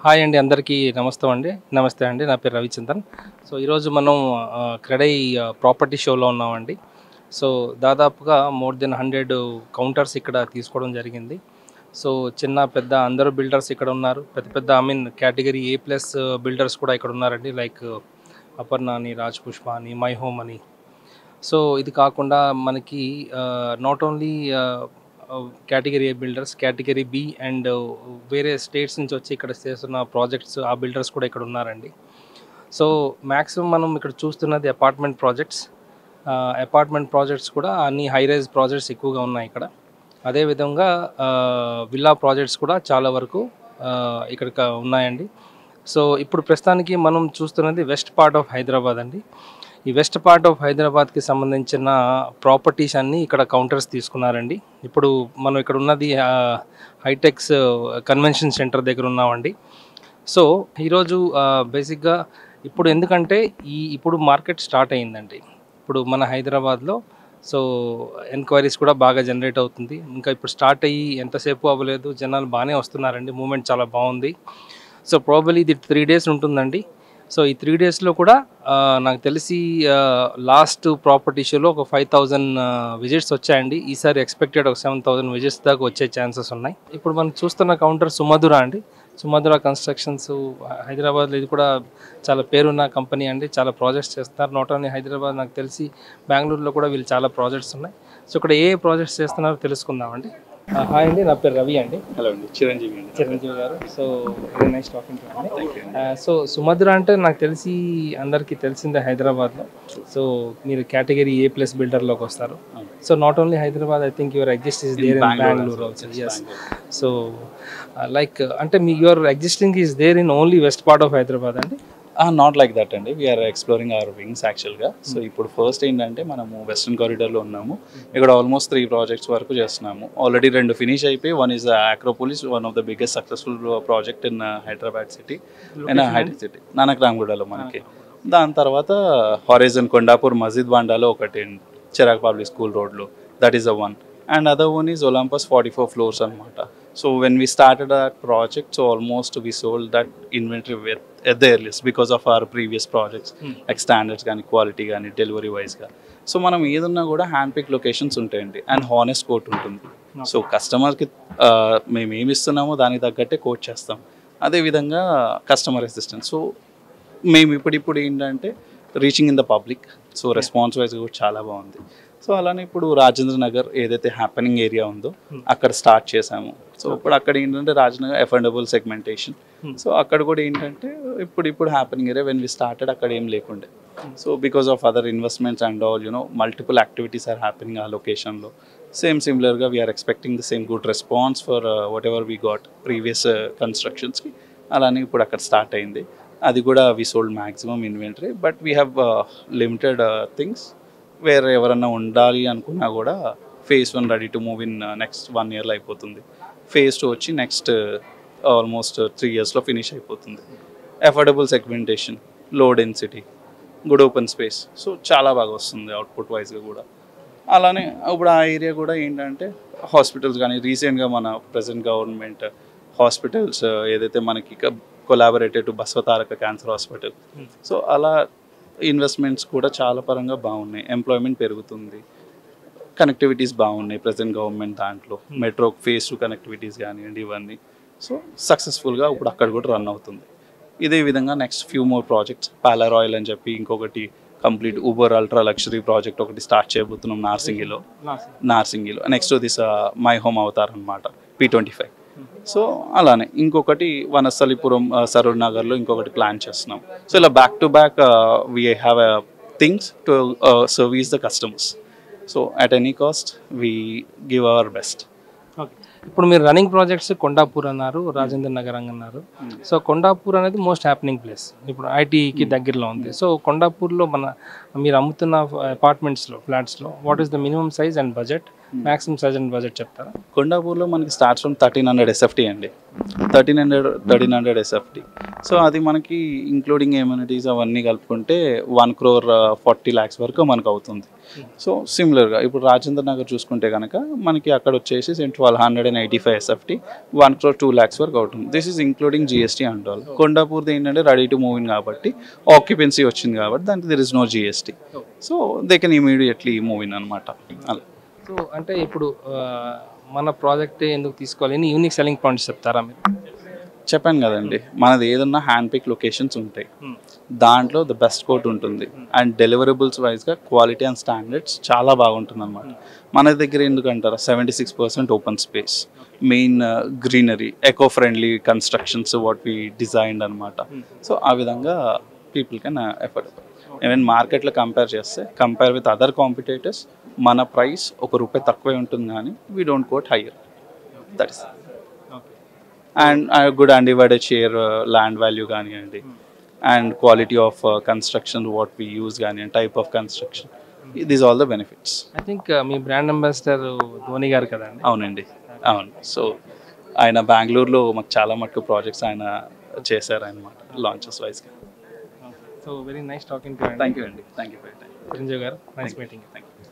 Hi అండి, అందరికీ నమస్తే అండి. నా పేరు రవిచంద్రన్. సో ఈరోజు మనం క్రెడై ప్రాపర్టీ షోలో ఉన్నామండి. సో దాదాపుగా మోర్ దెన్ 100 కౌంటర్స్ ఇక్కడ తీసుకోవడం జరిగింది. సో చిన్న పెద్ద అందరూ బిల్డర్స్ ఇక్కడ ఉన్నారు. పెద్ద కేటగిరీ A+ బిల్డర్స్ కూడా ఇక్కడ ఉన్నారండి. లైక్ అపర్ణ అని, రాజ్ పుష్ప అని, మై హోమ్ అని. సో ఇది కాకుండా మనకి not only category A builders, category B and వేరే స్టేట్స్ నుంచి వచ్చి ఇక్కడ చేస్తున్న ప్రాజెక్ట్స్, ఆ బిల్డర్స్ కూడా ఇక్కడ ఉన్నారండి. సో మ్యాక్సిమం మనం ఇక్కడ చూస్తున్నది అపార్ట్మెంట్ ప్రాజెక్ట్స్ కూడా అన్ని హై రైజ్ ప్రాజెక్ట్స్ ఎక్కువగా ఉన్నాయి ఇక్కడ. అదేవిధంగా విల్లా ప్రాజెక్ట్స్ కూడా చాలా వరకు ఇక్కడ ఉన్నాయండి. సో ఇప్పుడు ప్రస్తుతానికి మనం చూస్తున్నది వెస్ట్ పార్ట్ ఆఫ్ హైదరాబాద్ అండి. ఈ వెస్ట్ పార్ట్ ఆఫ్ హైదరాబాద్కి సంబంధించిన ప్రాపర్టీస్ అన్నీ ఇక్కడ కౌంటర్స్ తీసుకున్నారండి. ఇప్పుడు మనం ఇక్కడ ఉన్నది హైటెక్స్ కన్వెన్షన్ సెంటర్ దగ్గర ఉన్నామండి. సో ఈరోజు బేసిక్గా ఇప్పుడు ఎందుకంటే ఇప్పుడు మార్కెట్ స్టార్ట్ అయ్యిందండి. ఇప్పుడు మన హైదరాబాద్లో సో ఎంక్వైరీస్ కూడా బాగా జనరేట్ అవుతుంది. ఇంకా ఇప్పుడు స్టార్ట్ అయ్యి ఎంతసేపు అవ్వలేదు, జనాలు బాగానే వస్తున్నారండి. మూమెంట్ చాలా బాగుంది. సో ప్రాబబ్లీ ఇది 3 days ఉంటుందండి. సో ఈ 3 daysలో కూడా నాకు తెలిసి లాస్ట్ ప్రాపర్టీ షోలో ఒక 5,000 విజిట్స్ వచ్చాయండి. ఈసారి ఎక్స్పెక్టెడ్ ఒక 7,000 విజిట్స్ దాకా వచ్చే ఛాన్సెస్ ఉన్నాయి. ఇప్పుడు మనం చూస్తున్న కౌంటర్ సుమధుర అండి. సుమధుర కన్స్ట్రక్షన్స్ హైదరాబాద్లో ఇది కూడా చాలా పేరున్న కంపెనీ అండి. చాలా ప్రాజెక్ట్స్ చేస్తున్నారు. నాట్ ఓన్లీ హైదరాబాద్, నాకు తెలిసి బెంగళూరులో కూడా వీళ్ళు చాలా ప్రాజెక్ట్స్ ఉన్నాయి. సో ఇక్కడ ఏ ప్రాజెక్ట్స్ చేస్తున్నారో తెలుసుకుందామండి. హాయ్ అండి, నా పేరు రవి అండి. హలో అండి, చిరంజీవి గారు. So very nice talking to అండి. సో సుమధుర అంటే నాకు తెలిసి అందరికీ తెలిసిందే హైదరాబాద్లో. సో మీరు కేటగిరీ A+ బిల్డర్లోకి వస్తారు. So not only Hyderabad, I think your exist is there in Bengaluru also. Yes. So like అంటే your existing is there in only west part of Hyderabad అండి? నాట్ లైక్ దట్ అండి, వీఆర్ ఎక్స్ప్లోరింగ్ అవర్ వింగ్స్ యాక్చువల్గా. So ఇప్పుడు first ఏంటంటే మనము western కారిడార్లో ఉన్నాము. ఇక్కడ almost 3 projects వరకు చేస్తున్నాము. ఆల్రెడీ 2 ఫినిష్ అయిపోయి, one is Acropolis, one of the biggest successful project in Hyderabad city and Hyderabad city నానక్రామ్గూడలో మనకి. దాని తర్వాత హారిజన్ కొండాపూర్ మస్జిద్ బాండాలో ఒకటి, చిరాగ్ పబ్లిక్ స్కూల్ రోడ్లో, that is the one. And other one is Olympus 44 floors అనమాట. So when we started that project, so almost we sold that inventory at the earliest because of our previous projects, like standards కానీ quality కానీ delivery వైజ్గా. So మనం ఏదన్నా కూడా hand pick locations ఉంటాయండి and honest coat ఉంటుంది. So కస్టమర్కి మేము ఏమి ఇస్తున్నామో దానికి తగ్గట్టే కోట్ చేస్తాం. అదేవిధంగా కస్టమర్ అసిస్టెన్స్. సో మేము ఇప్పుడు ఏంటంటే reaching in the public. So response wise కూడా చాలా బాగుంది. సో అలానే ఇప్పుడు రాజేంద్ర నగర్ ఏదైతే హ్యాపెనింగ్ ఏరియా ఉందో అక్కడ స్టార్ట్ చేసాము. సో ఇప్పుడు అక్కడ ఏంటంటే రాజనగర్ అఫోర్డబుల్ సెగ్మెంటేషన్. సో అక్కడ కూడా ఏంటంటే ఇప్పుడు happening area when we started అక్కడ ఏం లేకుండే. So because of other investments and all multiple activities are happening ఆ లొకేషన్లో. సిమిలర్గా we are expecting the same good response for whatever we got previous కన్స్ట్రక్షన్స్కి. అలానే ఇప్పుడు అక్కడ స్టార్ట్ అయింది. అది కూడా we sold maximum inventory, but we have limited things వేరే ఎవరన్నా ఉండాలి అనుకున్నా కూడా phase 1 ready to move in next 1 yearలో అయిపోతుంది. phase 2 వచ్చి నెక్స్ట్ ఆల్మోస్ట్ 3 yearsలో ఫినిష్ అయిపోతుంది. Affordable segmentation, low density, good open space. So చాలా బాగా వస్తుంది అవుట్పుట్ వైజ్గా కూడా. అలానే ఇప్పుడు ఆ ఏరియా కూడా ఏంటంటే హాస్పిటల్స్ కానీ రీసెంట్గా మన ప్రజెంట్ గవర్నమెంట్ హాస్పిటల్స్ ఏదైతే మనకి collaborated to Basavataraka cancer hospital. So అలా ఇన్వెస్ట్మెంట్స్ కూడా చాలా పరంగా బాగున్నాయి. ఎంప్లాయ్మెంట్ పెరుగుతుంది, కనెక్టివిటీస్ బాగున్నాయి ప్రజెంట్ గవర్నమెంట్ దాంట్లో. మెట్రో phase 2 కనెక్టివిటీస్ కానివ్వండి ఇవన్నీ. సో సక్సెస్ఫుల్గా ఇప్పుడు అక్కడ కూడా రన్ అవుతుంది. ఇదే విధంగా next few more projects, Palais Royale అని చెప్పి ఇంకొకటి complete uber ultra luxury project ఒకటి స్టార్ట్ చేయబోతున్నాం నార్సింగిలో. Next this My Home Avatar అనమాట, P25. సో అలానే ఇంకొకటి వనస్థలిపురం సరూర్ నగర్లో ఇంకొకటి ప్లాన్ చేస్తున్నాం. సో ఇలా back to back we have things to service the customers. So at any cost we give our best. Okay, ఇప్పుడు మీరు రన్నింగ్ ప్రాజెక్ట్స్ కొండాపూర్ అన్నారు, రాజేంద్ర నగర్ అన్నారు. సో కొండాపూర్ అనేది మోస్ట్ హ్యాపెనింగ్ ప్లేస్, ఇప్పుడు ఐటీకి దగ్గరలో ఉంది. సో కొండాపూర్లో మీరు అమ్ముతున్న అపార్ట్మెంట్స్లో, ఫ్లాట్స్లో what is the minimum size and budget maximum suggestion budget చెప్తారా? కొండాపూర్లో మనకి స్టార్ట్స్ ఫ్రమ్ 1300 SFT అండి. 1300 SFT. సో అది మనకి ఇంక్లూడింగ్ ఎమ్యూనిటీస్ అవన్నీ కలుపుకుంటే 1,40 lakhs వరకు మనకు అవుతుంది. సో సిమిలర్గా ఇప్పుడు రాజేంద్ర నగర్ చూసుకుంటే కనుక మనకి అక్కడ వచ్చేసి 1285 SFT 1,02 lakhs వరకు అవుతుంది. This is including GST and all. కొండాపూర్ది ఏంటంటే రెడీ టు మూవ్ ఇన్ కాబట్టి ఆక్యుపెన్సీ వచ్చింది కాబట్టి దానికి there is no GST. So they can immediately move in అనమాట. అలా. సో అంటే ఇప్పుడు మన ప్రాజెక్ట్ ఎందుకు తీసుకోవాలి, ఎన్ని యూనిక్ సెల్లింగ్ పాయింట్స్ చెప్తారా మీరు? చెప్పాను కదండి, మనది ఏదన్నా హ్యాండ్ పిక్ లొకేషన్స్ ఉంటాయి, దాంట్లో ద బెస్ట్ కోట్ ఉంటుంది అండ్ డెలివరబుల్స్ వైజ్గా క్వాలిటీ అండ్ స్టాండర్డ్స్ చాలా బాగుంటుంది అనమాట. మన దగ్గర ఎందుకంటారా 76% open space, main greenery, eco friendly constructions what we designed అనమాట. సో ఆ విధంగా పీపుల్ కెన్ ఎఫర్డబుల్. ఈవెన్ మార్కెట్లో కంపేర్ విత్ అదర్ కాంపిటేటర్స్ మన ప్రైస్ ₹1 తక్కువే ఉంటుంది కానీ we don't quote higher. That is and good undivided share land value కానివ్వండి and quality of construction what we use కానివ్వండి, type of construction, these all the benefits. I think me brand ambassador Dhoni గారు కదండి? అవునండి, అవును. So ఆయన బెంగళూరులో మాకు చాలా మటుకు ప్రాజెక్ట్స్ ఆయన చేశారు అనమాట, లాంచెస్ వైజ్గా. So very nice talking to you. Thank you అండి, thank you for your time. Chiranjeevi garu, nice meeting. Thank you.